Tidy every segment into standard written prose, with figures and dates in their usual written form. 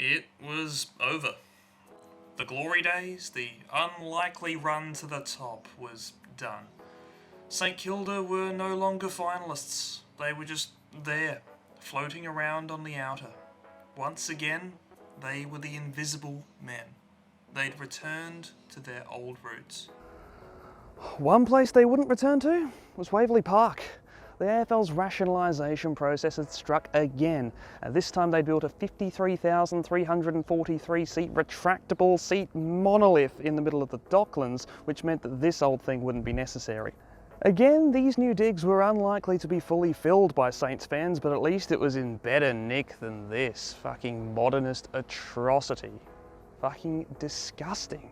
It was over. The glory days, the unlikely run to the top was done. St Kilda were no longer finalists. They were just there, floating around on the outer. Once again, they were the invisible men. They'd returned to their old roots. One place they wouldn't return to was Waverley Park. The AFL's rationalisation process had struck again, and this time they built a 53,343 seat retractable seat monolith in the middle of the Docklands, which meant that this old thing wouldn't be necessary. Again, these new digs were unlikely to be fully filled by Saints fans, but at least it was in better nick than this fucking modernist atrocity. Fucking disgusting.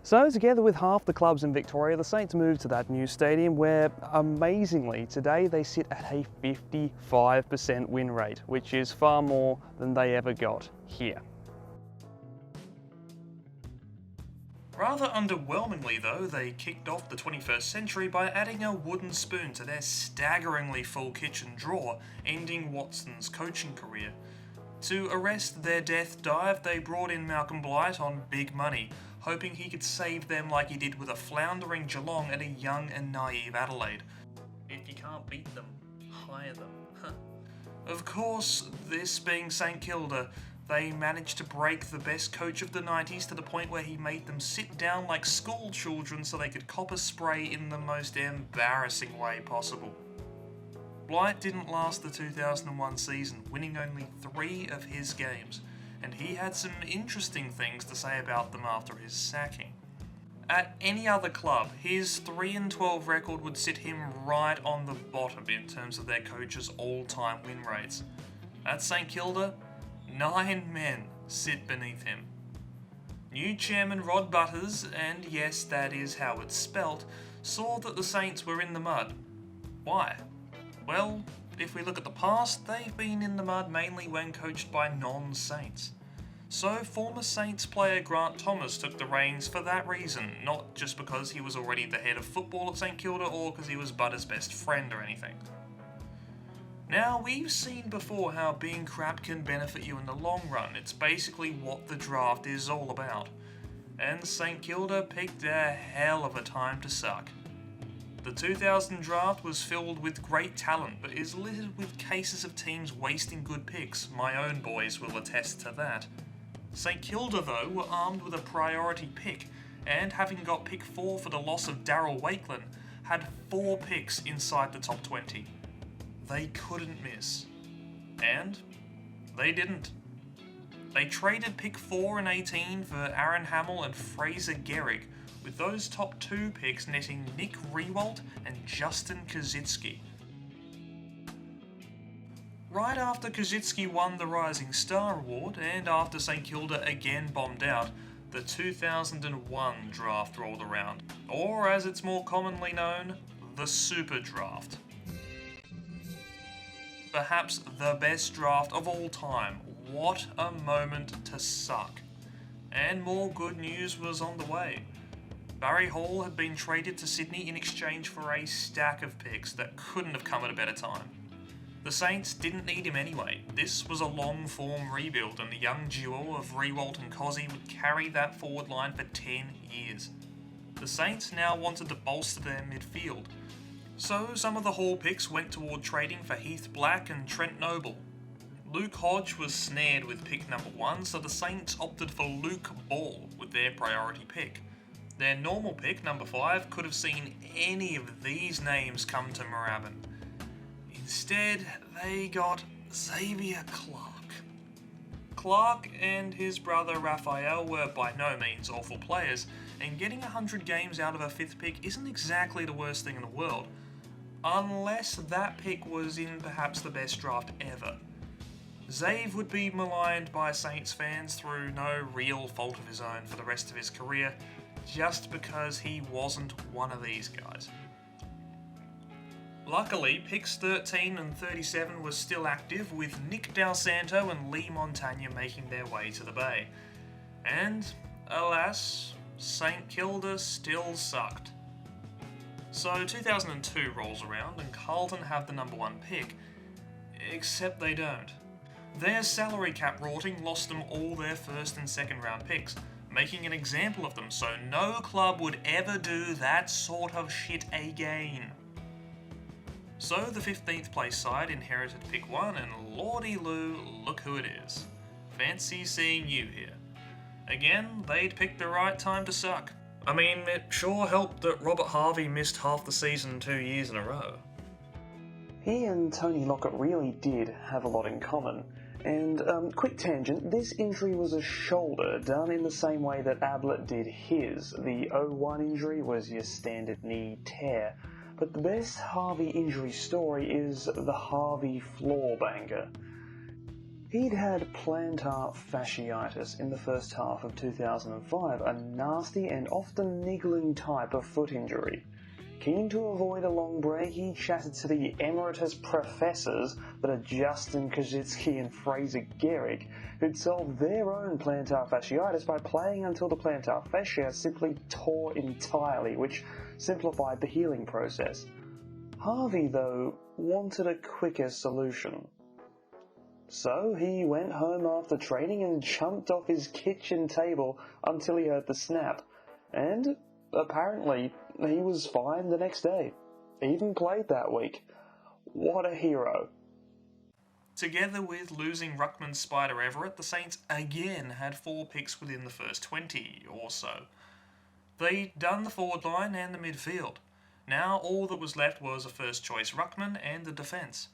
So, together with half the clubs in Victoria, the Saints moved to that new stadium where, amazingly, today they sit at a 55% win rate, which is far more than they ever got here. Rather underwhelmingly though, they kicked off the 21st century by adding a wooden spoon to their staggeringly full kitchen drawer, ending Watson's coaching career. To arrest their death dive, they brought in Malcolm Blight on big money, hoping he could save them like he did with a floundering Geelong and a young and naive Adelaide. If you can't beat them, hire them. Of course, this being St Kilda, they managed to break the best coach of the 90s to the point where he made them sit down like school children so they could cop a spray in the most embarrassing way possible. Blight didn't last the 2001 season, winning only 3 of his games, and he had some interesting things to say about them after his sacking. At any other club, his 3-12 record would sit him right on the bottom in terms of their coach's all-time win rates. At St Kilda, 9 men sit beneath him. New chairman Rod Butters, and yes, that is how it's spelt, saw that the Saints were in the mud. Why? Well, if we look at the past, they've been in the mud mainly when coached by non-Saints. So former Saints player Grant Thomas took the reins for that reason, not just because he was already the head of football at St Kilda or because he was Butter's best friend or anything. Now, we've seen before how being crap can benefit you in the long run. It's basically what the draft is all about. And St Kilda picked a hell of a time to suck. The 2000 draft was filled with great talent, but is littered with cases of teams wasting good picks. My own boys will attest to that. St Kilda, though, were armed with a priority pick, and having got pick 4 for the loss of Darryl Wakelin, had 4 picks inside the top 20. They couldn't miss. And they didn't. They traded pick 4 and 18 for Aaron Hamill and Fraser Gehrig, with those top 2 picks netting Nick Riewoldt and Justin Kosicki. Right after Kosicki won the Rising Star Award, and after St Kilda again bombed out, the 2001 draft rolled around, or as it's more commonly known, the Super Draft. Perhaps the best draft of all time. What a moment to suck. And more good news was on the way. Barry Hall had been traded to Sydney in exchange for a stack of picks that couldn't have come at a better time. The Saints didn't need him anyway. This was a long-form rebuild, and the young duo of Riewoldt and Cozzy would carry that forward line for 10 years. The Saints now wanted to bolster their midfield, so some of the Hall picks went toward trading for Heath Black and Trent Noble. Luke Hodge was snared with pick number 1, so the Saints opted for Luke Ball with their priority pick. Their normal pick, number 5, could have seen any of these names come to Moorabbin. Instead, they got Xavier Clark. Clark and his brother Raphael were by no means awful players, and getting 100 games out of a 5th pick isn't exactly the worst thing in the world, unless that pick was in perhaps the best draft ever. Xav would be maligned by Saints fans through no real fault of his own for the rest of his career, just because he wasn't one of these guys. Luckily, picks 13 and 37 were still active, with Nick Del Santo and Lee Montagna making their way to the Bay. And, alas, St Kilda still sucked. So 2002 rolls around and Carlton have the number 1 pick, except they don't. Their salary cap rorting lost them all their first and second round picks, making an example of them so no club would ever do that sort of shit again. So the 15th place side inherited pick 1 and lordy loo, look who it is. Fancy seeing you here. Again, they'd picked the right time to suck. I mean, it sure helped that Robert Harvey missed half the season 2 years in a row. He and Tony Lockett really did have a lot in common. And, quick tangent, this injury was a shoulder, done in the same way that Ablett did his. The 0-1 injury was your standard knee tear. But the best Harvey injury story is the Harvey floor banger. He'd had plantar fasciitis in the first half of 2005, a nasty and often niggling type of foot injury. Keen to avoid a long break, he chatted to the emeritus professors that are Justin Kaczynski and Fraser Gehrig, who'd solved their own plantar fasciitis by playing until the plantar fascia simply tore entirely, which simplified the healing process. Harvey, though, wanted a quicker solution. So he went home after training and jumped off his kitchen table until he heard the snap, and apparently he was fine the next day. Even played that week. What a hero. Together with losing ruckman Spider Everett, the Saints again had 4 picks within the first 20 or so. They'd done the forward line and the midfield. Now all that was left was a first choice ruckman and the defence.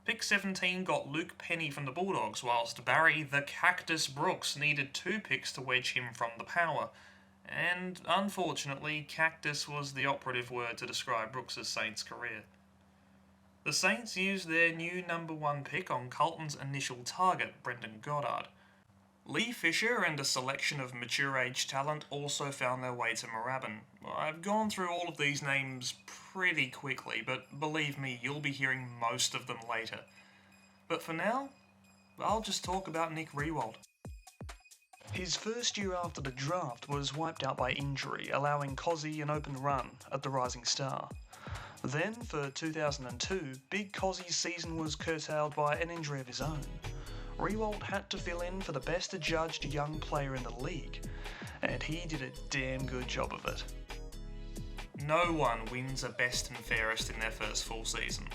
Pick 17 got Luke Penny from the Bulldogs, whilst Barry the Cactus Brooks needed 2 picks to wedge him from the Power. And unfortunately, cactus was the operative word to describe Brooks' Saints career. The Saints used their new number 1 pick on Carlton's initial target, Brendan Goddard. Lee Fisher and a selection of mature age talent also found their way to Moorabbin. I've gone through all of these names pretty quickly, but believe me, you'll be hearing most of them later. But for now, I'll just talk about Nick Riewoldt. His first year after the draft was wiped out by injury, allowing Cozzy an open run at the Rising Star. Then, for 2002, Big Cozzy's season was curtailed by an injury of his own. Riewoldt had to fill in for the best adjudged young player in the league, and he did a damn good job of it. No one wins a best and fairest in their first full season.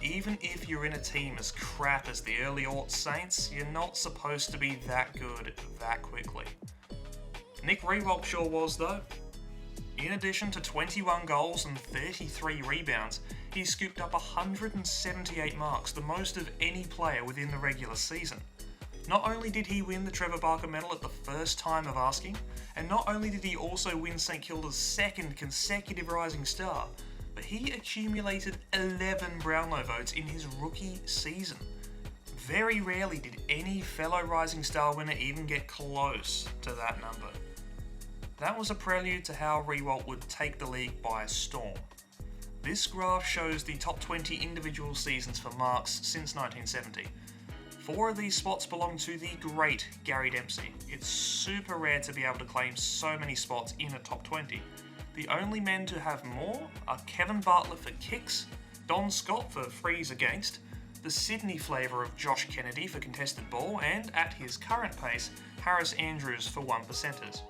Even if you're in a team as crap as the early aughts Saints, you're not supposed to be that good that quickly. Nick Riewoldt sure was though. In addition to 21 goals and 33 rebounds, he scooped up 178 marks, the most of any player within the regular season. Not only did he win the Trevor Barker medal at the first time of asking, and not only did he also win St Kilda's second consecutive Rising Star, but he accumulated 11 Brownlow votes in his rookie season. Very rarely did any fellow Rising Star winner even get close to that number. That was a prelude to how Riewoldt would take the league by storm. This graph shows the top 20 individual seasons for marks since 1970. 4 of these spots belong to the great Gary Dempsey. It's super rare to be able to claim so many spots in a top 20. The only men to have more are Kevin Bartlett for kicks, Don Scott for frees against, the Sydney flavour of Josh Kennedy for contested ball, and, at his current pace, Harris Andrews for 1%ers.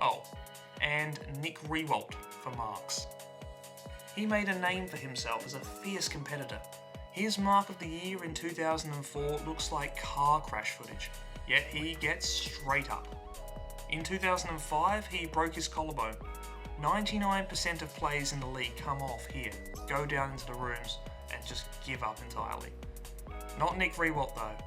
Oh, and Nick Riewoldt for marks. He made a name for himself as a fierce competitor. His mark of the year in 2004 looks like car crash footage, yet he gets straight up. In 2005, he broke his collarbone. 99% of plays in the league come off here, go down into the rooms, and just give up entirely. Not Nick Riewoldt though.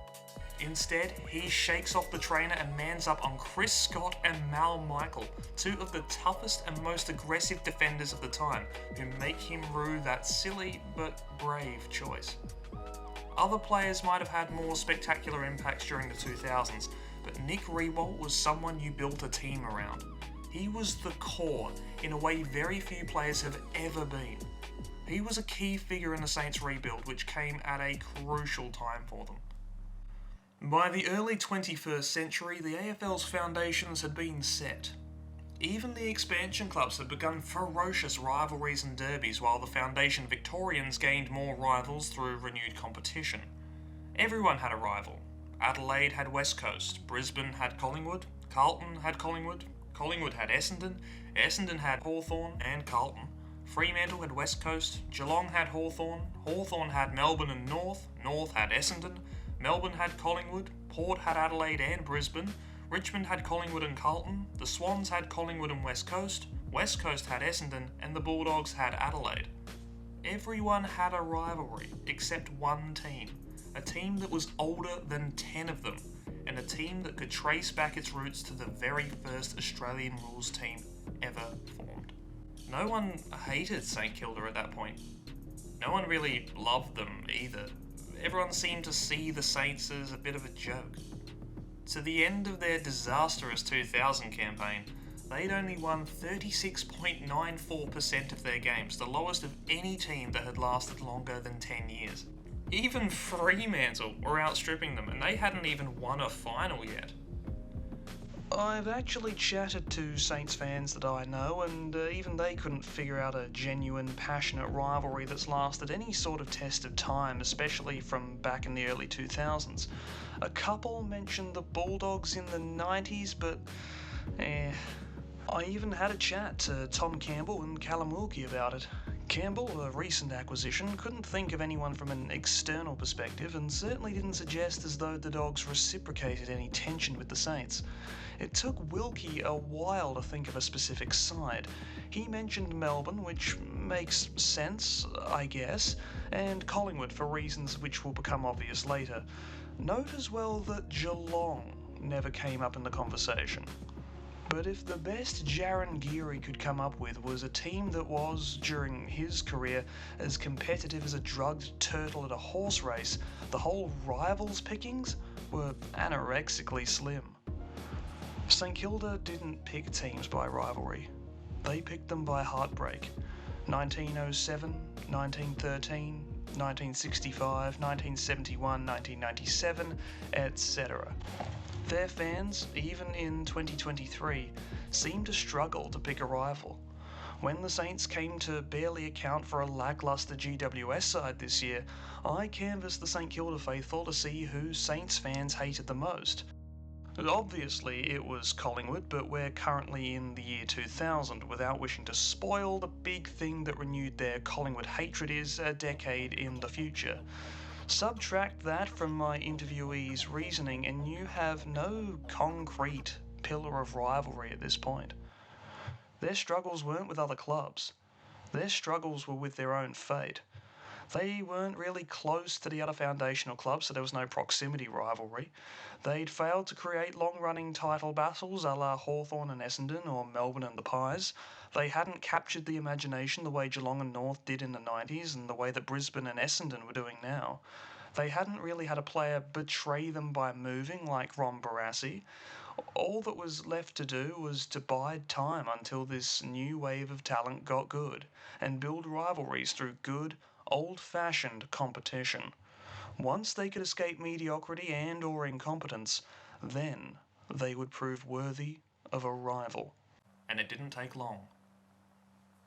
Instead, he shakes off the trainer and mans up on Chris Scott and Mal Michael, 2 of the toughest and most aggressive defenders of the time, who make him rue that silly but brave choice. Other players might have had more spectacular impacts during the 2000s, but Nick Riewoldt was someone you built a team around. He was the core in a way very few players have ever been. He was a key figure in the Saints rebuild, which came at a crucial time for them. By the early 21st century, the AFL's foundations had been set. Even the expansion clubs had begun ferocious rivalries and derbies, while the Foundation Victorians gained more rivals through renewed competition. Everyone had a rival, Adelaide had West Coast, Brisbane had Collingwood, Carlton had Collingwood, Collingwood had Essendon, Essendon had Hawthorn and Carlton, Fremantle had West Coast, Geelong had Hawthorn, Hawthorn had Melbourne and North, North had Essendon, Melbourne had Collingwood, Port had Adelaide and Brisbane, Richmond had Collingwood and Carlton, the Swans had Collingwood and West Coast had Essendon, and the Bulldogs had Adelaide. Everyone had a rivalry except one team, a team that was older than 10 of them, and a team that could trace back its roots to the very first Australian rules team ever formed. No one hated St Kilda at that point. No one really loved them either. Everyone seemed to see the Saints as a bit of a joke. To the end of their disastrous 2000 campaign, they'd only won 36.94% of their games, the lowest of any team that had lasted longer than 10 years. Even Fremantle were outstripping them, and they hadn't even won a final yet. I've actually chatted to Saints fans that I know, and even they couldn't figure out a genuine, passionate rivalry that's lasted any sort of test of time, especially from back in the early 2000s. A couple mentioned the Bulldogs in the 90s, but I even had a chat to Tom Campbell and Callum Wilkie about it. Campbell, a recent acquisition, couldn't think of anyone from an external perspective and certainly didn't suggest as though the Dogs reciprocated any tension with the Saints. It took Wilkie a while to think of a specific side. He mentioned Melbourne, which makes sense, I guess, and Collingwood for reasons which will become obvious later. Note as well that Geelong never came up in the conversation. But if the best Jaron Geary could come up with was a team that was, during his career, as competitive as a drugged turtle at a horse race, the whole rivals pickings were anorexically slim. St Kilda didn't pick teams by rivalry. They picked them by heartbreak. 1907, 1913, 1965, 1971, 1997, etc. Their fans, even in 2023, seem to struggle to pick a rival. When the Saints came to barely account for a lacklustre GWS side this year, I canvassed the St Kilda faithful to see who Saints fans hated the most. Obviously it was Collingwood, but we're currently in the year 2000. Without wishing to spoil, the big thing that renewed their Collingwood hatred is a decade in the future. Subtract that from my interviewee's reasoning and you have no concrete pillar of rivalry at this point. Their struggles weren't with other clubs. Their struggles were with their own fate. They weren't really close to the other foundational clubs, so there was no proximity rivalry. They'd failed to create long-running title battles a la Hawthorn and Essendon or Melbourne and the Pies. They hadn't captured the imagination the way Geelong and North did in the 90s and the way that Brisbane and Essendon were doing now. They hadn't really had a player betray them by moving like Ron Barassi. All that was left to do was to bide time until this new wave of talent got good and build rivalries through good, old-fashioned competition. Once they could escape mediocrity and or incompetence, then they would prove worthy of a rival. And it didn't take long.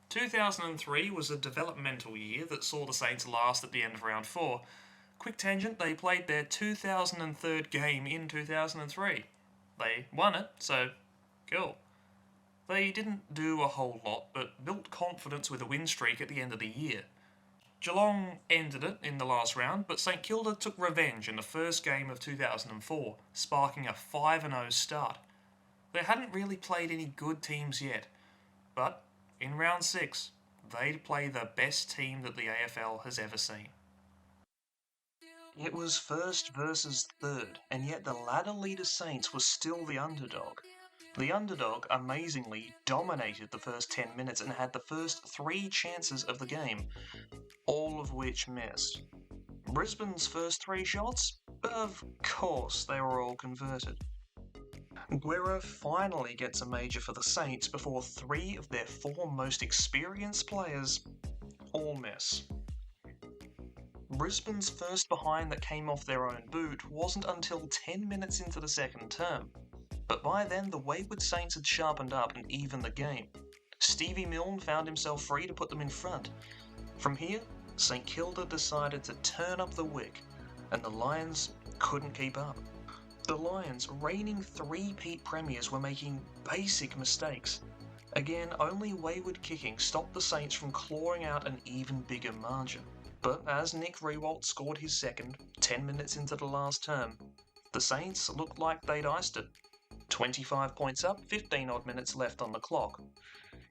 2003 was a developmental year that saw the Saints last at the end of round 4. Quick tangent, they played their 2003 game in 2003. They won it, so cool. They didn't do a whole lot, but built confidence with a win streak at the end of the year. Geelong ended it in the last round, but St Kilda took revenge in the first game of 2004, sparking a 5-0 start. They hadn't really played any good teams yet, but in round 6, they'd play the best team that the AFL has ever seen. It was first versus third, and yet the ladder leader Saints was still the underdog. The underdog, amazingly, dominated the first 10 minutes and had the first 3 chances of the game, all of which missed. Brisbane's first 3 shots? Of course, they were all converted. Guerra finally gets a major for the Saints before 3 of their 4 most experienced players all miss. Brisbane's first behind that came off their own boot wasn't until 10 minutes into the second term, but by then the wayward Saints had sharpened up and evened the game. Stevie Milne found himself free to put them in front. From here, St Kilda decided to turn up the wick, and the Lions couldn't keep up. The Lions, reigning three-peat premiers, were making basic mistakes. Again, only wayward kicking stopped the Saints from clawing out an even bigger margin. But as Nick Riewoldt scored his second, 10 minutes into the last term, the Saints looked like they'd iced it. 25 points up, 15 odd minutes left on the clock.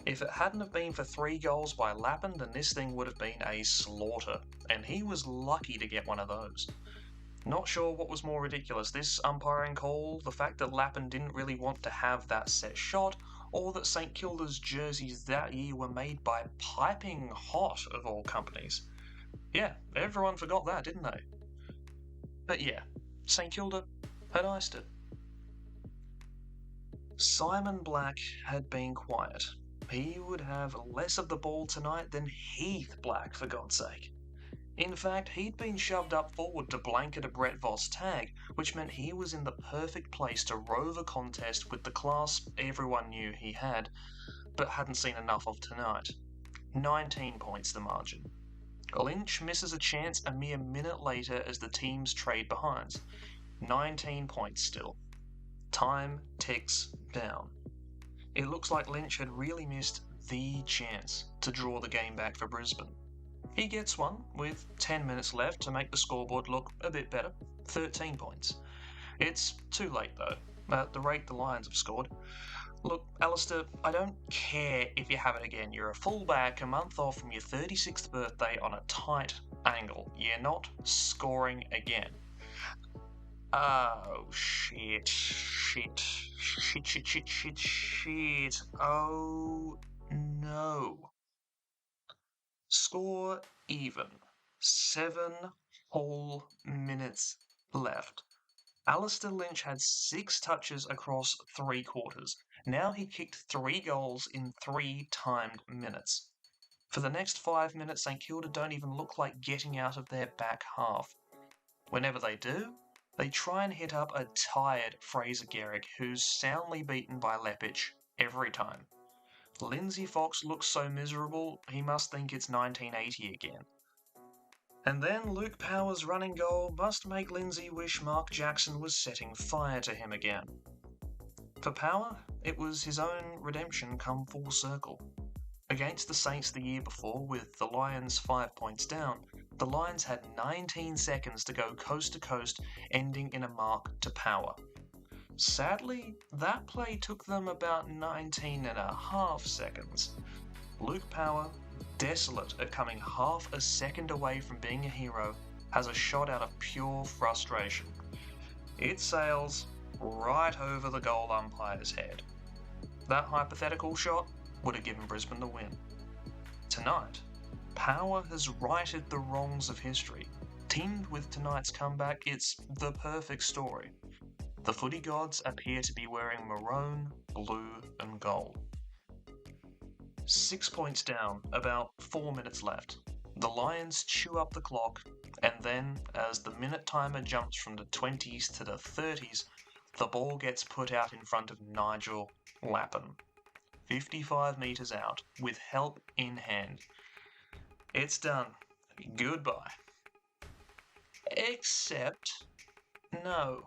If it hadn't have been for 3 goals by Lappin, then this thing would have been a slaughter, and he was lucky to get one of those. Not sure what was more ridiculous, this umpiring call, the fact that Lappin didn't really want to have that set shot, or that St Kilda's jerseys that year were made by Piping Hot, of all companies. Yeah, everyone forgot that, didn't they? But yeah, St Kilda had iced it. Simon Black had been quiet. He would have less of the ball tonight than Heath Black, for God's sake. In fact, he'd been shoved up forward to blanket a Brett Voss tag, which meant he was in the perfect place to row the contest with the class everyone knew he had, but hadn't seen enough of tonight. 19 points the margin. Lynch misses a chance a mere minute later as the teams trade behinds. 19 points still. Time ticks down. It looks like Lynch had really missed the chance to draw the game back for Brisbane. He gets one with 10 minutes left to make the scoreboard look a bit better, 13 points. It's too late though, at the rate the Lions have scored. Look, Alistair, I don't care if you have it again. You're a fullback a month off from your 36th birthday on a tight angle. You're not scoring again. Oh, shit. Oh, no. Score even. 7 whole minutes left. Alistair Lynch had 6 touches across 3 quarters. Now he kicked 3 goals in 3 timed minutes. For the next 5 minutes, St Kilda don't even look like getting out of their back half. Whenever they do, they try and hit up a tired Fraser Garrick, who's soundly beaten by Leppich every time. Lindsay Fox looks so miserable, he must think it's 1980 again. And then Luke Power's running goal must make Lindsay wish Mark Jackson was setting fire to him again. For Power, it was his own redemption come full circle. Against the Saints the year before, with the Lions 5 points down, the Lions had 19 seconds to go coast to coast, ending in a mark to Power. Sadly, that play took them about 19.5 seconds. Luke Power, desolate at coming half a second away from being a hero, has a shot out of pure frustration. It sails right over the goal umpire's head. That hypothetical shot would have given Brisbane the win. Tonight, Power has righted the wrongs of history. Teamed with tonight's comeback, it's the perfect story. The footy gods appear to be wearing maroon, blue and gold. 6 points down, about 4 minutes left. The Lions chew up the clock, and then, as the minute timer jumps from the 20s to the 30s, the ball gets put out in front of Nigel Lappin. 55 metres out, with help in hand. It's done. Goodbye. Except, no.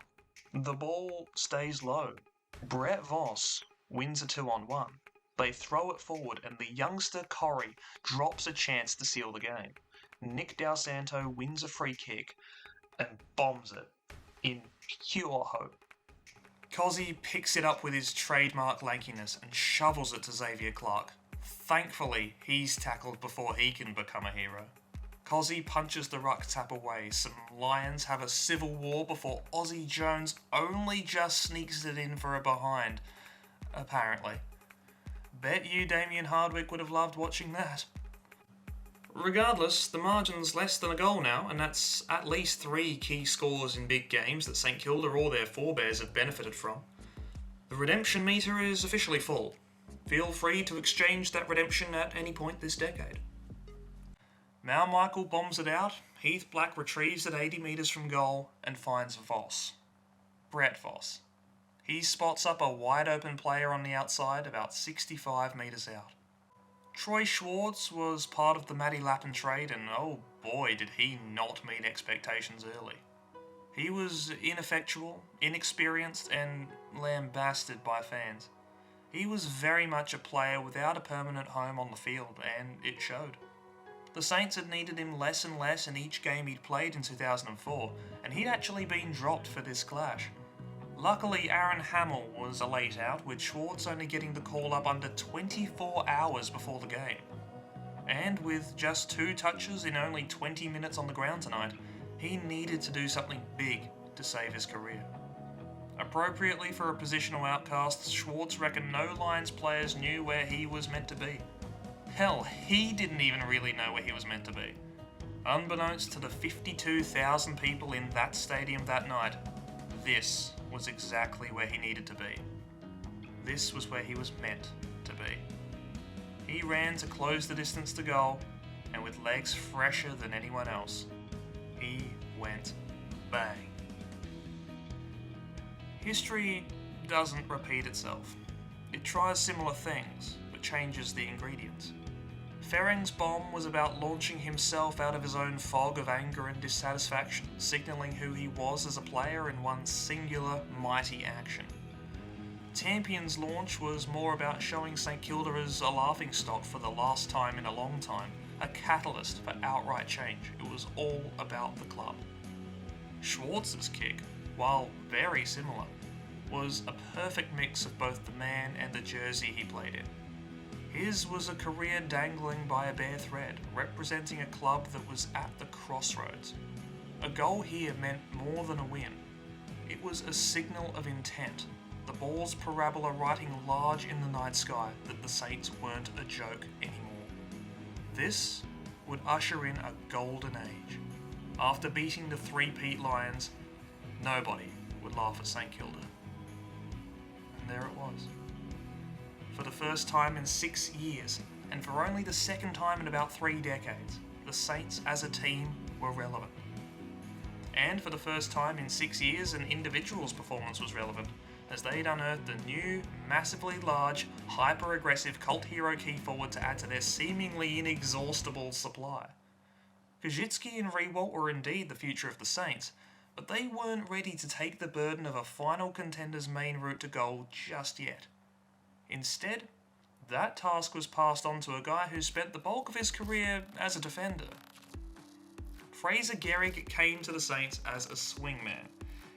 The ball stays low. Brett Voss wins a 2-on-1. They throw it forward and the youngster Corrie drops a chance to seal the game. Nick Dal Santo wins a free kick and bombs it in pure hope. Cozzy picks it up with his trademark lankiness and shovels it to Xavier Clark. Thankfully, he's tackled before he can become a hero. Cozzy punches the ruck tap away. Some Lions have a civil war before Aussie Jones only just sneaks it in for a behind. Apparently. Bet you Damien Hardwick would have loved watching that. Regardless, the margin's less than a goal now, and that's at least 3 key scores in big games that St Kilda or their forebears have benefited from. The redemption meter is officially full. Feel free to exchange that redemption at any point this decade. Mal Michael bombs it out, Heath Black retrieves it 80 metres from goal and finds Voss. Brett Voss. He spots up a wide open player on the outside about 65 metres out. Troy Schwarze was part of the Matty Lappin trade and oh boy did he not meet expectations early. He was ineffectual, inexperienced, and lambasted by fans. He was very much a player without a permanent home on the field, and it showed. The Saints had needed him less and less in each game he'd played in 2004, and he'd actually been dropped for this clash. Luckily, Aaron Hamill was a late out, with Schwarze only getting the call up under 24 hours before the game. And with just 2 touches in only 20 minutes on the ground tonight, he needed to do something big to save his career. Appropriately for a positional outcast, Schwarze reckoned no Lions players knew where he was meant to be. Hell, he didn't even really know where he was meant to be. Unbeknownst to the 52,000 people in that stadium that night, this was exactly where he needed to be. This was where he was meant to be. He ran to close the distance to goal, and with legs fresher than anyone else, he went bang. History doesn't repeat itself. It tries similar things, but changes the ingredients. Fering's bomb was about launching himself out of his own fog of anger and dissatisfaction, signalling who he was as a player in one singular, mighty action. Tampion's launch was more about showing St Kilda as a laughingstock for the last time in a long time, a catalyst for outright change. It was all about the club. Schwarze's kick, while very similar, was a perfect mix of both the man and the jersey he played in. His was a career dangling by a bare thread, representing a club that was at the crossroads. A goal here meant more than a win. It was a signal of intent, the ball's parabola writing large in the night sky that the Saints weren't a joke anymore. This would usher in a golden age. After beating the three-peat Lions, nobody would laugh at St Kilda. And there it was. For the first time in 6 years, and for only the second time in about 3 decades, the Saints as a team were relevant. And for the first time in 6 years, an individual's performance was relevant, as they'd unearthed a new, massively large, hyper-aggressive cult hero key forward to add to their seemingly inexhaustible supply. Kajitsky and Riewoldt were indeed the future of the Saints, but they weren't ready to take the burden of a final contender's main route to goal just yet. Instead, that task was passed on to a guy who spent the bulk of his career as a defender. Fraser Gehrig came to the Saints as a swingman.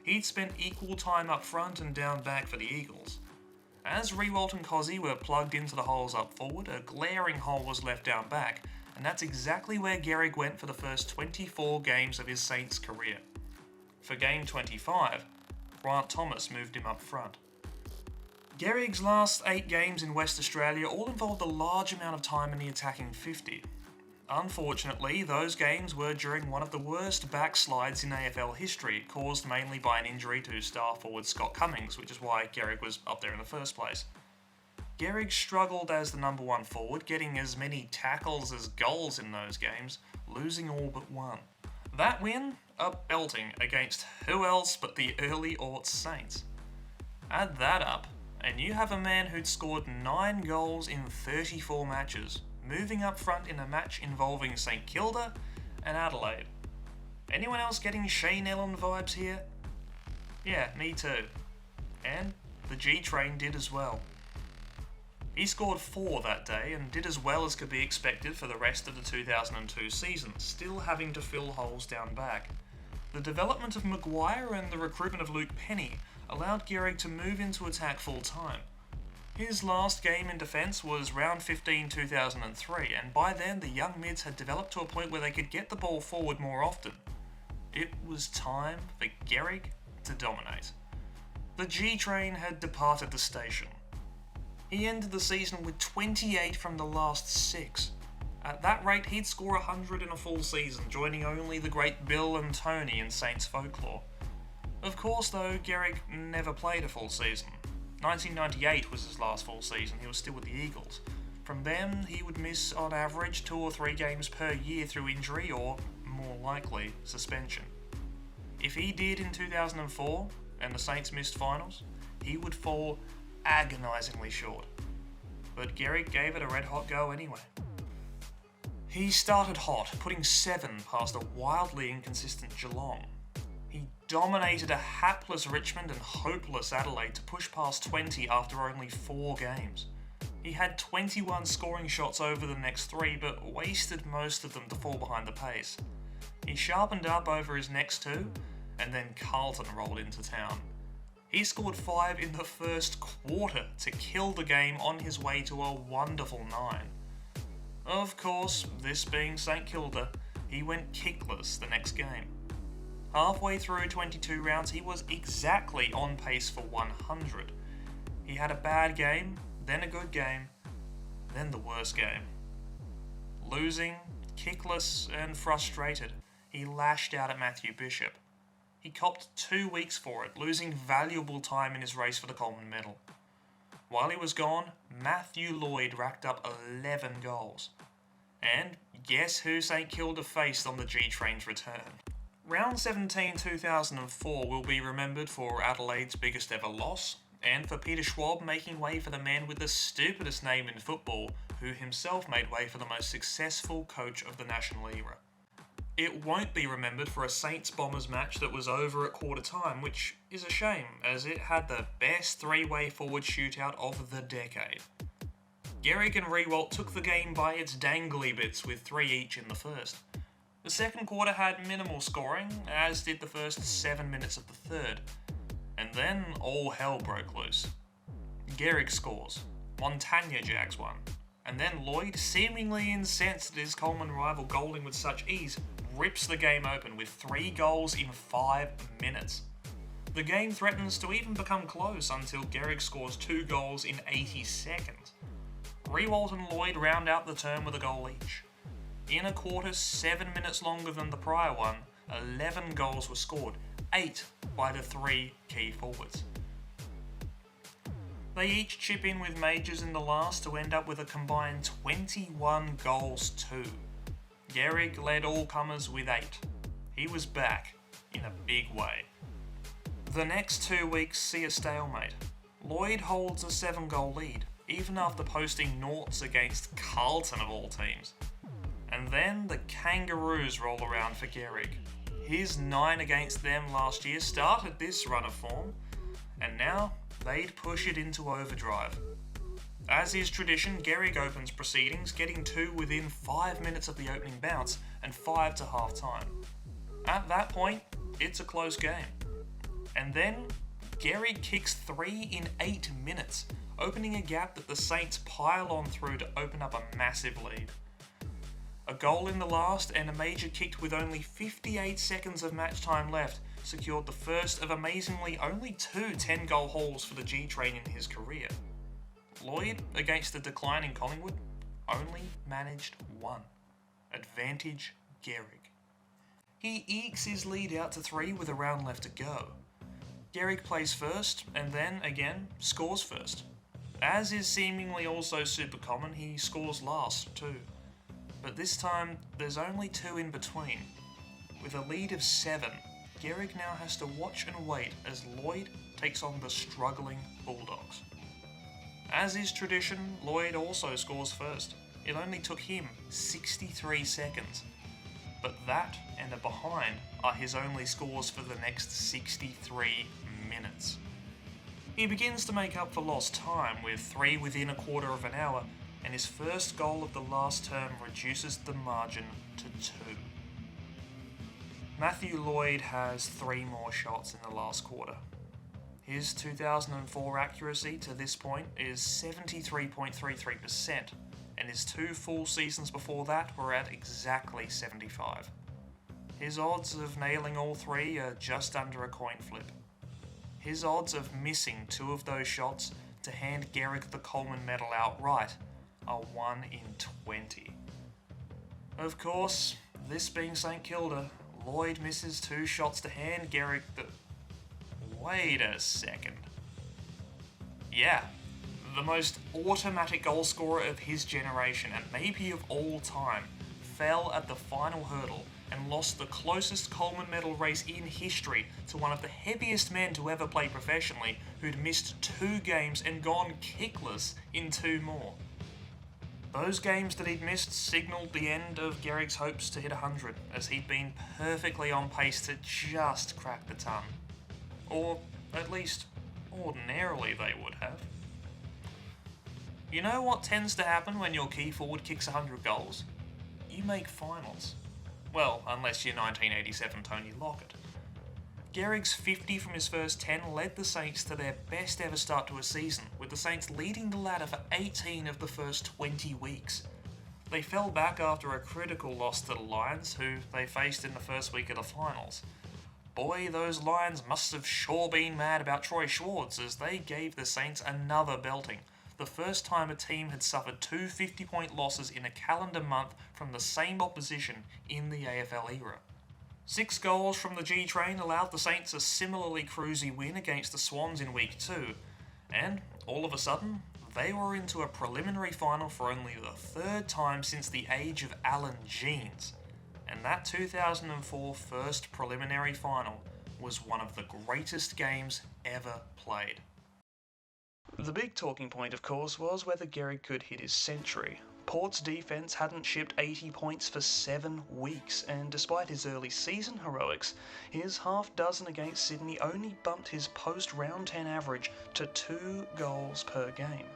He'd spent equal time up front and down back for the Eagles. As Riewoldt and Cozzy were plugged into the holes up forward, a glaring hole was left down back, and that's exactly where Gehrig went for the first 24 games of his Saints career. For game 25, Grant Thomas moved him up front. Gehrig's last 8 games in West Australia all involved a large amount of time in the attacking 50. Unfortunately, those games were during one of the worst backslides in AFL history, caused mainly by an injury to star forward Scott Cummings, which is why Gehrig was up there in the first place. Gehrig struggled as the number 1 forward, getting as many tackles as goals in those games, losing all but one. That win, a belting against who else but the early aughts Saints. Add that up, and you have a man who'd scored 9 goals in 34 matches, moving up front in a match involving St Kilda and Adelaide. Anyone else getting Shane Ellen vibes here? Yeah, me too. And the G-Train did as well. He scored 4 that day and did as well as could be expected for the rest of the 2002 season, still having to fill holes down back. The development of Maguire and the recruitment of Luke Penny allowed Gehrig to move into attack full time. His last game in defence was round 15 2003, and by then the young mids had developed to a point where they could get the ball forward more often. It was time for Gehrig to dominate. The G-Train had departed the station. He ended the season with 28 from the last 6. At that rate, he'd score 100 in a full season, joining only the great Bill and Tony in Saints folklore. Of course, though, Gehrig never played a full season. 1998 was his last full season. He was still with the Eagles. From then, he would miss on average 2 or 3 games per year through injury or, more likely, suspension. If he did in 2004, and the Saints missed finals, he would fall agonisingly short. But Gehrig gave it a red-hot go anyway. He started hot, putting 7 past a wildly inconsistent Geelong. He dominated a hapless Richmond and hopeless Adelaide to push past 20 after only 4 games. He had 21 scoring shots over the next 3, but wasted most of them to fall behind the pace. He sharpened up over his next 2, and then Carlton rolled into town. He scored 5 in the first quarter to kill the game on his way to a wonderful 9. Of course, this being St Kilda, he went kickless the next game. Halfway through 22 rounds, he was exactly on pace for 100. He had a bad game, then a good game, then the worst game. Losing, kickless, and frustrated, he lashed out at Matthew Bishop. He copped 2 weeks for it, losing valuable time in his race for the Coleman medal. While he was gone, Matthew Lloyd racked up 11 goals. And guess who St Kilda faced on the G-Train's return? Round 17 2004 will be remembered for Adelaide's biggest ever loss, and for Peter Schwab making way for the man with the stupidest name in football, who himself made way for the most successful coach of the national era. It won't be remembered for a Saints-Bombers match that was over at quarter time, which is a shame, as it had the best 3-way forward shootout of the decade. Gehrig and Riewoldt took the game by its dangly bits with 3 each in the first. The second quarter had minimal scoring, as did the first 7 minutes of the third. And then all hell broke loose. Gehrig scores, Montagna jags one, and then Lloyd, seemingly incensed at his Coleman rival goaling with such ease, rips the game open with 3 goals in 5 minutes. The game threatens to even become close until Gehrig scores 2 goals in 80 seconds. Riewoldt and Lloyd round out the term with a goal each. In a quarter 7 minutes longer than the prior one, 11 goals were scored, 8 by the 3 key forwards. They each chip in with majors in the last to end up with a combined 21 goals too. Gehrig led all comers with 8. He was back in a big way. The next 2 weeks see a stalemate. Lloyd holds a 7-goal lead, even after posting noughts against Carlton of all teams. And then the Kangaroos roll around for Gehrig. His 9 against them last year started this run of form, and now they'd push it into overdrive. As is tradition, Gehrig opens proceedings, getting 2 within 5 minutes of the opening bounce and 5 to half time. At that point, it's a close game. And then, Gehrig kicks 3 in 8 minutes, opening a gap that the Saints pile on through to open up a massive lead. A goal in the last and a major kicked with only 58 seconds of match time left secured the first of amazingly only 2 10-goal hauls for the G-Train in his career. Lloyd, against the declining Collingwood, only managed 1. Advantage Gehrig. He ekes his lead out to 3 with a round left to go. Gehrig plays first, and then, again, scores first. As is seemingly also super common, he scores last too. But this time, there's only 2 in between. With a lead of 7, Gehrig now has to watch and wait as Lloyd takes on the struggling Bulldogs. As is tradition, Lloyd also scores first. It only took him 63 seconds. But that and a behind are his only scores for the next 63 minutes. He begins to make up for lost time with 3 within a quarter of an hour, and his first goal of the last term reduces the margin to 2. Matthew Lloyd has 3 more shots in the last quarter. His 2004 accuracy to this point is 73.33%, and his 2 full seasons before that were at exactly 75. His odds of nailing all 3 are just under a coin flip. His odds of missing 2 of those shots to hand Gehrig the Coleman medal outright are 1 in 20. Of course, this being St Kilda, Lloyd misses 2 shots to hand Gehrig the... Wait a second. Yeah, the most automatic goal scorer of his generation, and maybe of all time, fell at the final hurdle and lost the closest Coleman medal race in history to one of the heaviest men to ever play professionally, who'd missed 2 games and gone kickless in 2 more. Those games that he'd missed signalled the end of Gehrig's hopes to hit 100, as he'd been perfectly on pace to just crack the ton. Or, at least, ordinarily they would have. You know what tends to happen when your key forward kicks 100 goals? You make finals. Well, unless you're 1987 Tony Lockett. Gehrig's 50 from his first 10 led the Saints to their best ever start to a season, with the Saints leading the ladder for 18 of the first 20 weeks. They fell back after a critical loss to the Lions, who they faced in the first week of the finals. Boy, those Lions must have sure been mad about Troy Schwarze, as they gave the Saints another belting, the first time a team had suffered two 50-point losses in a calendar month from the same opposition in the AFL era. 6 goals from the G-Train allowed the Saints a similarly cruisy win against the Swans in Week 2, and, all of a sudden, they were into a preliminary final for only the third time since the age of Alan Jeans, and that 2004 first preliminary final was one of the greatest games ever played. The big talking point, of course, was whether Gehrig could hit his century. Port's defence hadn't shipped 80 points for 7 weeks, and despite his early season heroics, his half dozen against Sydney only bumped his post-round 10 average to 2 goals per game.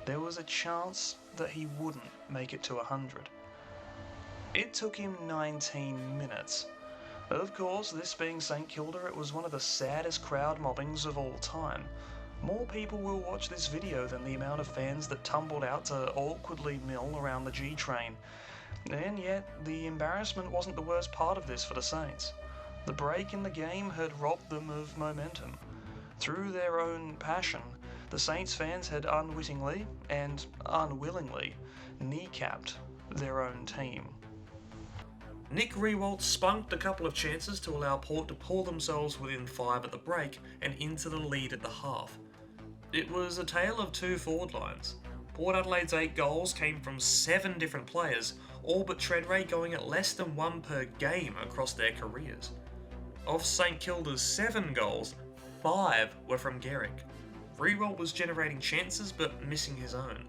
There was a chance that he wouldn't make it to 100. It took him 19 minutes. Of course, this being St Kilda, it was one of the saddest crowd mobbings of all time. More people will watch this video than the amount of fans that tumbled out to awkwardly mill around the G-Train. And yet, the embarrassment wasn't the worst part of this for the Saints. The break in the game had robbed them of momentum. Through their own passion, the Saints fans had unwittingly and unwillingly kneecapped their own team. Nick Riewoldt spunked a couple of chances to allow Port to pull themselves within 5 at the break and into the lead at the half. It was a tale of 2 forward lines. Port Adelaide's 8 goals came from 7 different players, all but Treadray going at less than 1 per game across their careers. Of St Kilda's 7 goals, 5 were from Gehrig. Riewoldt was generating chances but missing his own.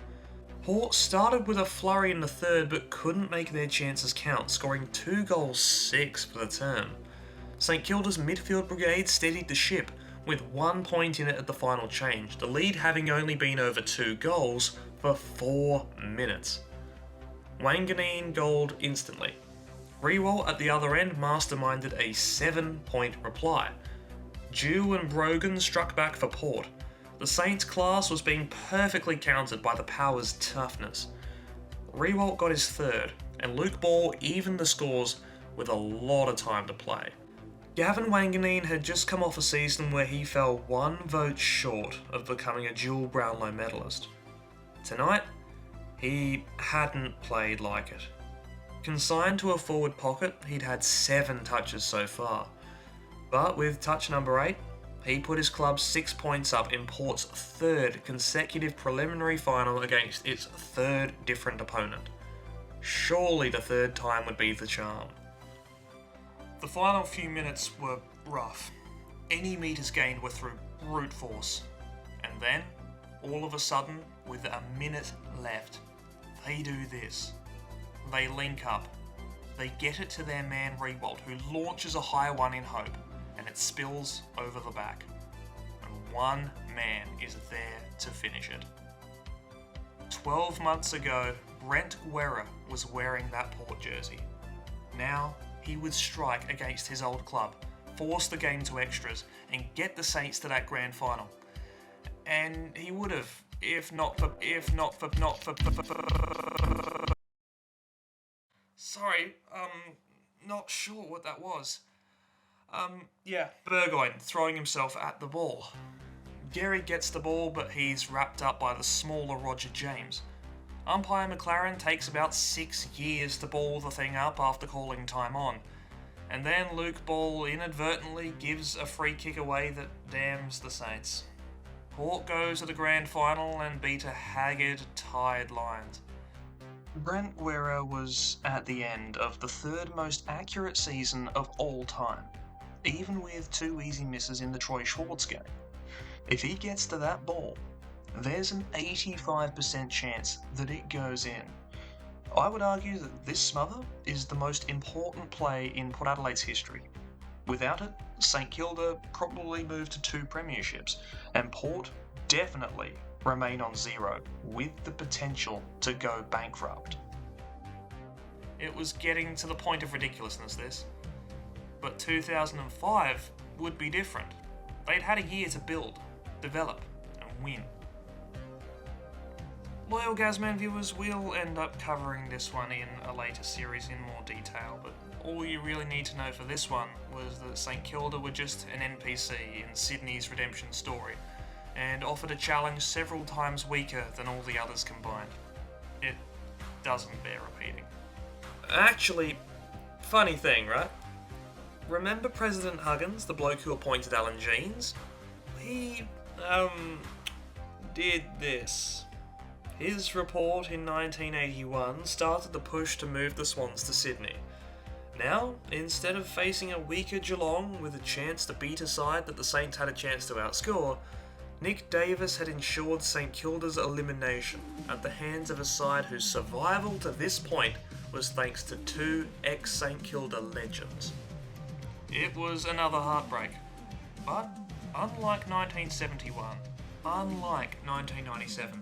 Port started with a flurry in the third but couldn't make their chances count, scoring 2 goals 6 for the term. St Kilda's midfield brigade steadied the ship, with 1 point in it at the final change, the lead having only been over 2 goals for 4 minutes. Wanganeen goaled instantly. Riewoldt at the other end masterminded a 7-point reply. Dew and Brogan struck back for Port. The Saints' class was being perfectly countered by the Power's toughness. Riewoldt got his third, and Luke Ball evened the scores with a lot of time to play. Gavin Wanganeen had just come off a season where he fell 1 vote short of becoming a dual Brownlow medalist. Tonight, he hadn't played like it. Consigned to a forward pocket, he'd had 7 touches so far. But with touch number 8, he put his club 6 points up in Port's 3rd consecutive preliminary final against its 3rd different opponent. Surely the 3rd time would be the charm. The final few minutes were rough. Any metres gained were through brute force. And then, all of a sudden, with a minute left, they do this. They link up. They get it to their man Riewoldt, who launches a high one in hope, and it spills over the back. And one man is there to finish it. 12 months ago, Brent Guerra was wearing that Port jersey. Now, he would strike against his old club, force the game to extras, and get the Saints to that grand final. And he would have, if not for... Sorry, not sure what that was. Burgoyne throwing himself at the ball. Gehrig gets the ball, but he's wrapped up by the smaller Roger James. Umpire McLaren takes about 6 years to ball the thing up after calling time on. And then Luke Ball inadvertently gives a free kick away that damns the Saints. Port goes to the grand final and beat a haggard, tired Lions. Brent Guerra was at the end of the 3rd most accurate season of all time, even with 2 easy misses in the Troy Schwarze game. If he gets to that ball, there's an 85% chance that it goes in. I would argue that this smother is the most important play in Port Adelaide's history. Without it, St Kilda probably moved to 2 premierships, and Port definitely remain on 0, with the potential to go bankrupt. It was getting to the point of ridiculousness, this. But 2005 would be different. They'd had a year to build, develop, and win. Loyal Gaz-man viewers, we'll end up covering this one in a later series in more detail, but all you really need to know for this one was that St Kilda were just an NPC in Sydney's redemption story, and offered a challenge several times weaker than all the others combined. It doesn't bear repeating. Actually, funny thing, right? Remember President Huggins, the bloke who appointed Alan Jeans? He, did this. His report in 1981 started the push to move the Swans to Sydney. Now, instead of facing a weaker Geelong with a chance to beat a side that the Saints had a chance to outscore, Nick Davis had ensured St Kilda's elimination at the hands of a side whose survival to this point was thanks to 2 ex-St Kilda legends. It was another heartbreak, but unlike 1971, unlike 1997,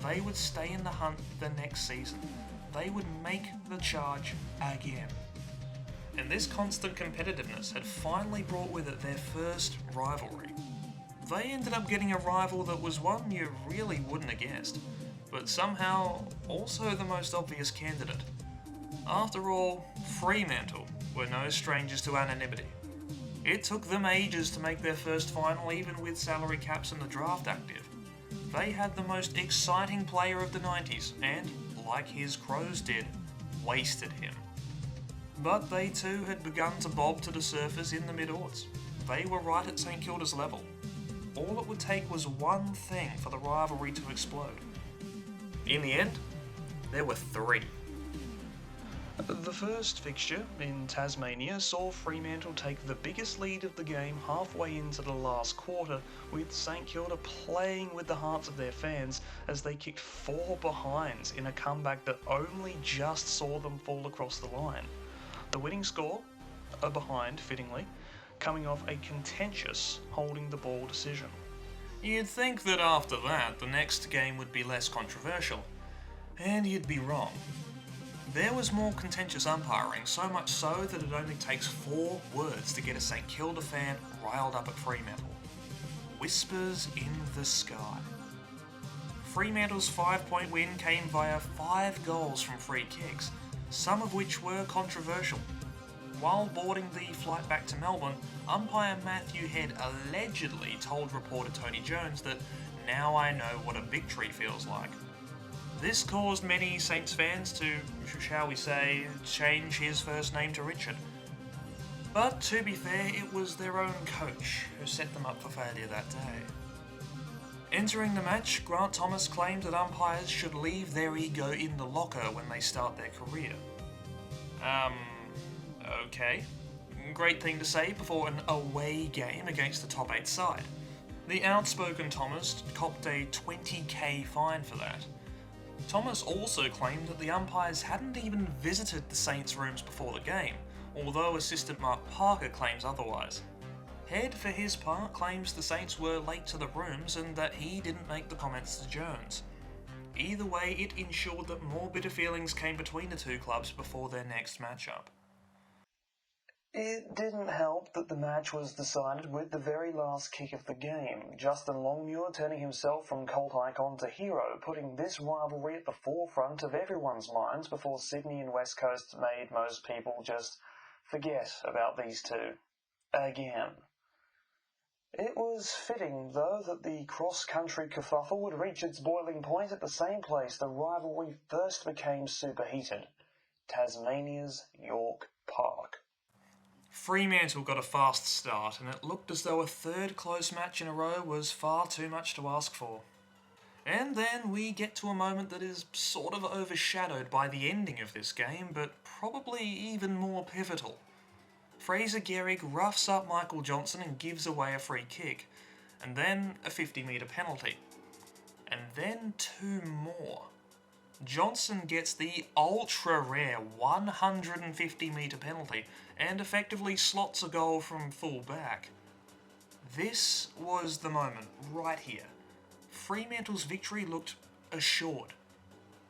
they would stay in the hunt the next season. They would make the charge again. And this constant competitiveness had finally brought with it their first rivalry. They ended up getting a rival that was one you really wouldn't have guessed, but somehow also the most obvious candidate. After all, Fremantle were no strangers to anonymity. It took them ages to make their first final, even with salary caps and the draft active. They had the most exciting player of the 90s and, like his Crows did, wasted him. But they too had begun to bob to the surface in the mid-aughts. They were right at St Kilda's level. All it would take was one thing for the rivalry to explode. In the end, there were 3. The first fixture in Tasmania saw Fremantle take the biggest lead of the game halfway into the last quarter, with St Kilda playing with the hearts of their fans as they kicked 4 behinds in a comeback that only just saw them fall across the line. The winning score, a behind fittingly, coming off a contentious holding the ball decision. You'd think that after that the next game would be less controversial, and you'd be wrong. There was more contentious umpiring, so much so that it only takes 4 words to get a St Kilda fan riled up at Fremantle. Whispers in the sky. Fremantle's 5-point win came via 5 goals from free kicks, some of which were controversial. While boarding the flight back to Melbourne, umpire Matthew Head allegedly told reporter Tony Jones that, "Now I know what a victory feels like." This caused many Saints fans to, shall we say, change his first name to Richard. But to be fair, it was their own coach who set them up for failure that day. Entering the match, Grant Thomas claimed that umpires should leave their ego in the locker when they start their career. Okay. Great thing to say before an away game against the top 8 side. The outspoken Thomas copped a $20,000 fine for that. Thomas also claimed that the umpires hadn't even visited the Saints' rooms before the game, although assistant Mark Parker claims otherwise. Head, for his part, claims the Saints were late to the rooms and that he didn't make the comments to Jones. Either way, it ensured that more bitter feelings came between the 2 clubs before their next matchup. It didn't help that the match was decided with the very last kick of the game, Justin Longmuir turning himself from cult icon to hero, putting this rivalry at the forefront of everyone's minds before Sydney and West Coast made most people just forget about these 2. Again. It was fitting, though, that the cross-country kerfuffle would reach its boiling point at the same place the rivalry first became superheated, Tasmania's York Park. Fremantle got a fast start, and it looked as though a 3rd close match in a row was far too much to ask for. And then we get to a moment that is sort of overshadowed by the ending of this game, but probably even more pivotal. Fraser Gehrig roughs up Michael Johnson and gives away a free kick, and then a 50-metre penalty. and then 2 more. Johnson gets the ultra-rare 150-metre penalty and effectively slots a goal from full back. This was the moment, right here. Fremantle's victory looked assured.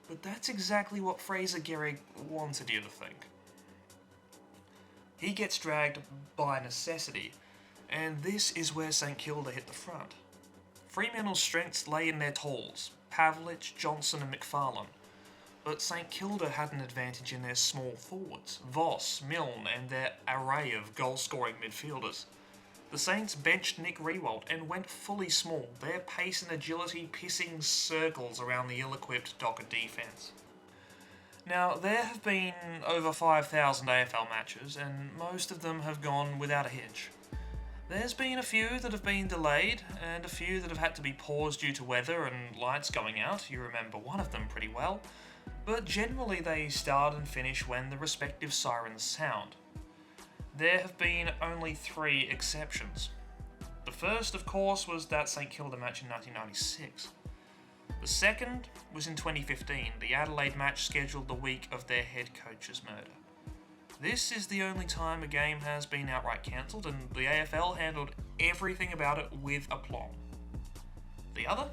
But that's exactly what Fraser Gehrig wanted you to think. He gets dragged by necessity, and this is where St Kilda hit the front. Fremantle's strengths lay in their talls, Pavlich, Johnson and McFarlane, but St Kilda had an advantage in their small forwards, Voss, Milne and their array of goal-scoring midfielders. The Saints benched Nick Riewoldt and went fully small, their pace and agility pissing circles around the ill-equipped Docker defence. Now, there have been over 5,000 AFL matches, and most of them have gone without a hitch. There's been a few that have been delayed, and a few that have had to be paused due to weather and lights going out. You remember one of them pretty well. But generally they start and finish when the respective sirens sound. There have been only 3 exceptions. The first, of course, was that St Kilda match in 1996. The second was in 2015, the Adelaide match scheduled the week of their head coach's murder. This is the only time a game has been outright cancelled, and the AFL handled everything about it with aplomb. The other?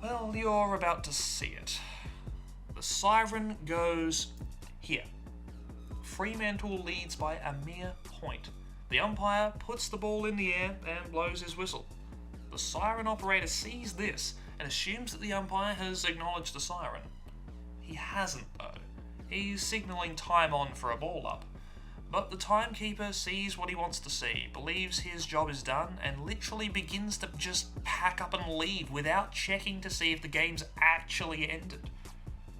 Well, you're about to see it. The siren goes here. Fremantle leads by a mere point. The umpire puts the ball in the air and blows his whistle. The siren operator sees this and assumes that the umpire has acknowledged the siren. He hasn't, though. He's signalling time on for a ball up. But the timekeeper sees what he wants to see, believes his job is done, and literally begins to just pack up and leave without checking to see if the game's actually ended.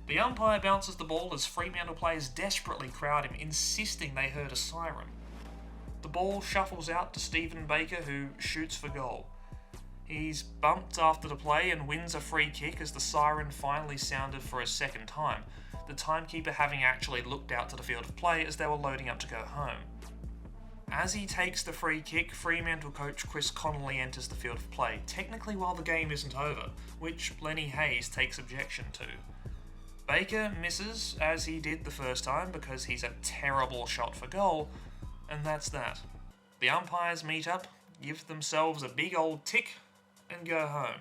The umpire bounces the ball as Fremantle players desperately crowd him, insisting they heard a siren. The ball shuffles out to Stephen Baker, who shoots for goal. He's bumped after the play and wins a free kick as the siren finally sounded for a second time, the timekeeper having actually looked out to the field of play as they were loading up to go home. As he takes the free kick, Fremantle coach Chris Connolly enters the field of play, technically while the game isn't over, which Lenny Hayes takes objection to. Baker misses, as he did the first time, because he's a terrible shot for goal, and that's that. The umpires meet up, give themselves a big old tick, and go home.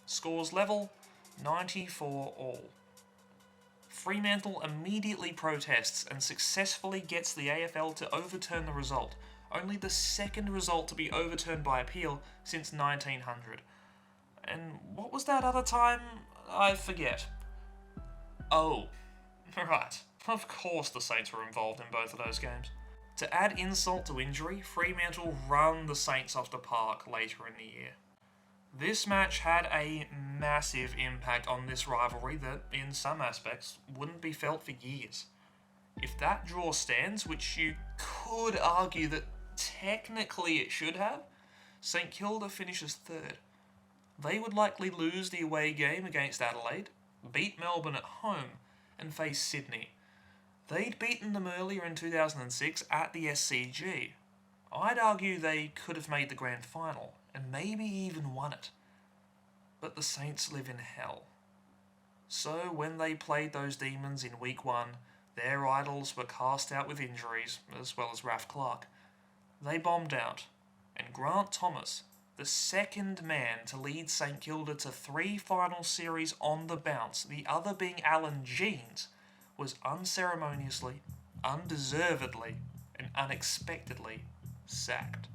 Scores level, 94 all. Fremantle immediately protests and successfully gets the AFL to overturn the result, only the second result to be overturned by appeal since 1900. And what was that other time? I forget. Oh, right. Of course the Saints were involved in both of those games. To add insult to injury, Fremantle run the Saints off the park later in the year. This match had a massive impact on this rivalry that, in some aspects, wouldn't be felt for years. If that draw stands, which you could argue that technically it should have, St Kilda finishes third. They would likely lose the away game against Adelaide, beat Melbourne at home, and face Sydney. They'd beaten them earlier in 2006 at the SCG. I'd argue they could have made the grand final, and maybe even won it. But the Saints live in hell. So when they played those demons in week 1, their idols were cast out with injuries, as well as Raf Clark. They bombed out, and Grant Thomas, the second man to lead St Kilda to 3 final series on the bounce, the other being Alan Jeans, was unceremoniously, undeservedly, and unexpectedly sacked.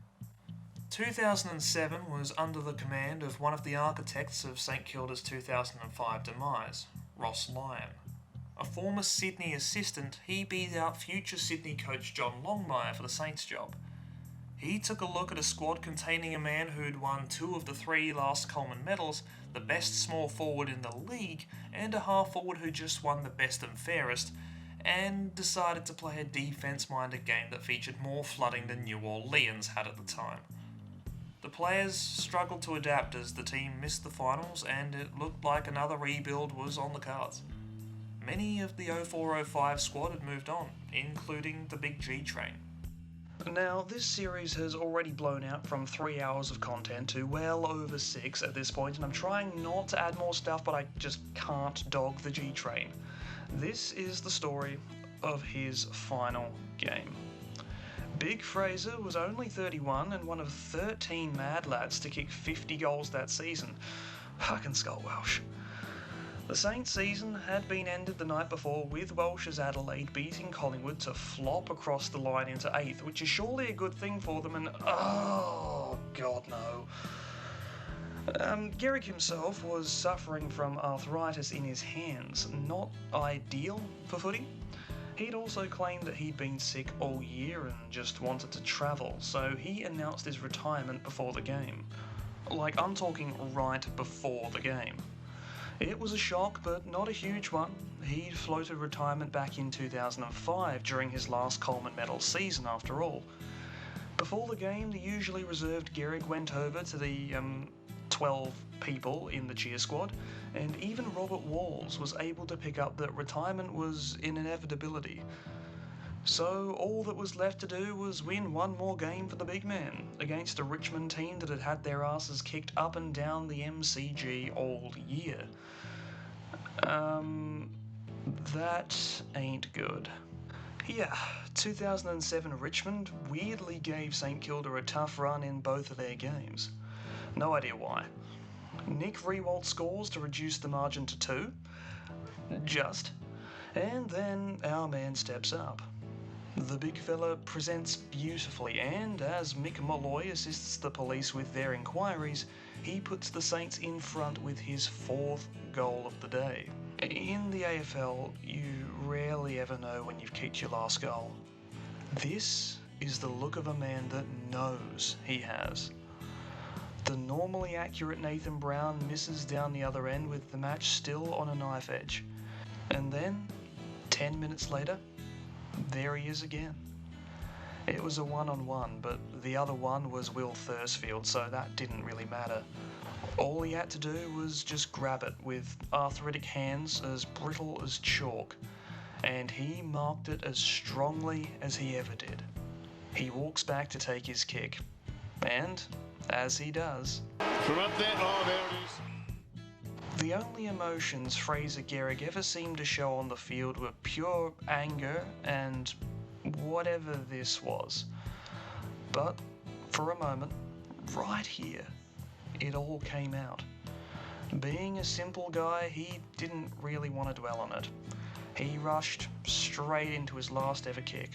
2007 was under the command of one of the architects of St Kilda's 2005 demise, Ross Lyon. A former Sydney assistant, he beat out future Sydney coach John Longmire for the Saints job. He took a look at a squad containing a man who'd won 2 of the 3 last Coleman medals, the best small forward in the league, and a half forward who just won the best and fairest, and decided to play a defence-minded game that featured more flooding than New Orleans had at the time. The players struggled to adapt as the team missed the finals, and it looked like another rebuild was on the cards. Many of the 04-05 squad had moved on, including the Big G train. Now, this series has already blown out from 3 hours of content to well over 6 at this point, and I'm trying not to add more stuff, but I just can't dog the G-Train. This is the story of his final game. Big Fraser was only 31 and one of 13 mad lads to kick 50 goals that season. Fucking skull Welsh. The Saints season had been ended the night before with Welsh's Adelaide beating Collingwood to flop across the line into 8th, which is surely a good thing for them, and oh god no. Gehrig himself was suffering from arthritis in his hands, not ideal for footy. He'd also claimed that he'd been sick all year and just wanted to travel, so he announced his retirement before the game. Like, I'm talking right before the game. It was a shock, but not a huge one. He'd floated retirement back in 2005 during his last Coleman Medal season, after all. Before the game, the usually reserved Gehrig went over to the 12 people in the cheer squad, and even Robert Walls was able to pick up that retirement was an inevitability. So all that was left to do was win one more game for the big man, against a Richmond team that had had their asses kicked up and down the MCG all year. That ain't good. Yeah, 2007 Richmond weirdly gave St Kilda a tough run in both of their games. No idea why. Nick Riewoldt scores to reduce the margin to 2. Just. And then our man steps up. The big fella presents beautifully, and as Mick Molloy assists the police with their inquiries, he puts the Saints in front with his 4th goal of the day. In the AFL, you rarely ever know when you've kicked your last goal. This is the look of a man that knows he has. The normally accurate Nathan Brown misses down the other end with the match still on a knife edge. And then, 10 minutes later, there he is again. It was a one-on-one, but the other one was Will Thursfield, so that didn't really matter. All he had to do was just grab it with arthritic hands as brittle as chalk, and he marked it as strongly as he ever did. He walks back to take his kick, and, as he does, from up there, oh, there it is. The only emotions Fraser Gehrig ever seemed to show on the field were pure anger and whatever this was. But for a moment, right here, it all came out. Being a simple guy, he didn't really want to dwell on it. He rushed straight into his last ever kick.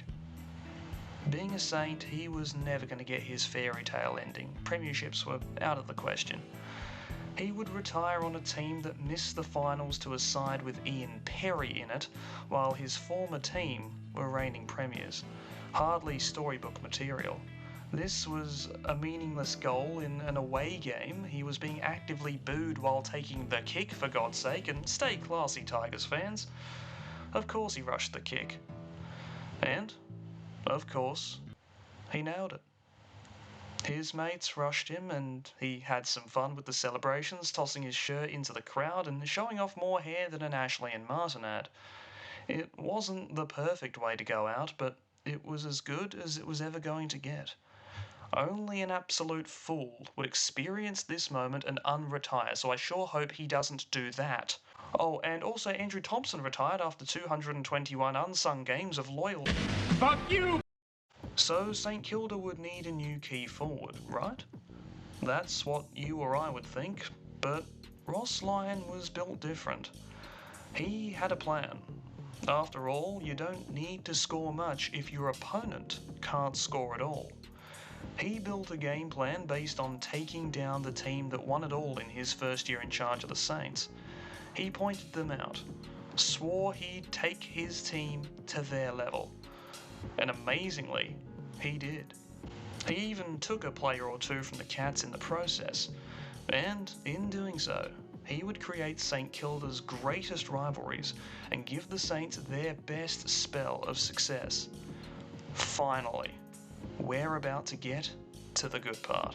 Being a Saint, he was never going to get his fairy tale ending. Premierships were out of the question. He would retire on a team that missed the finals to a side with Ian Perry in it, while his former team were reigning premiers. Hardly storybook material. This was a meaningless goal in an away game. He was being actively booed while taking the kick, for God's sake, and stay classy, Tigers fans. Of course he rushed the kick. And, of course, he nailed it. His mates rushed him, and he had some fun with the celebrations, tossing his shirt into the crowd and showing off more hair than an Ashley and Martin ad. It wasn't the perfect way to go out, but it was as good as it was ever going to get. Only an absolute fool would experience this moment and unretire, so I sure hope he doesn't do that. Oh, and also Andrew Thompson retired after 221 unsung games of loyalty. Fuck you! So St Kilda would need a new key forward, right? That's what you or I would think, but Ross Lyon was built different. He had a plan. After all, you don't need to score much if your opponent can't score at all. He built a game plan based on taking down the team that won it all in his first year in charge of the Saints. He pointed them out, swore he'd take his team to their level. And amazingly, he did. He even took a player or two from the Cats in the process, and in doing so, he would create St Kilda's greatest rivalries and give the Saints their best spell of success. Finally, we're about to get to the good part.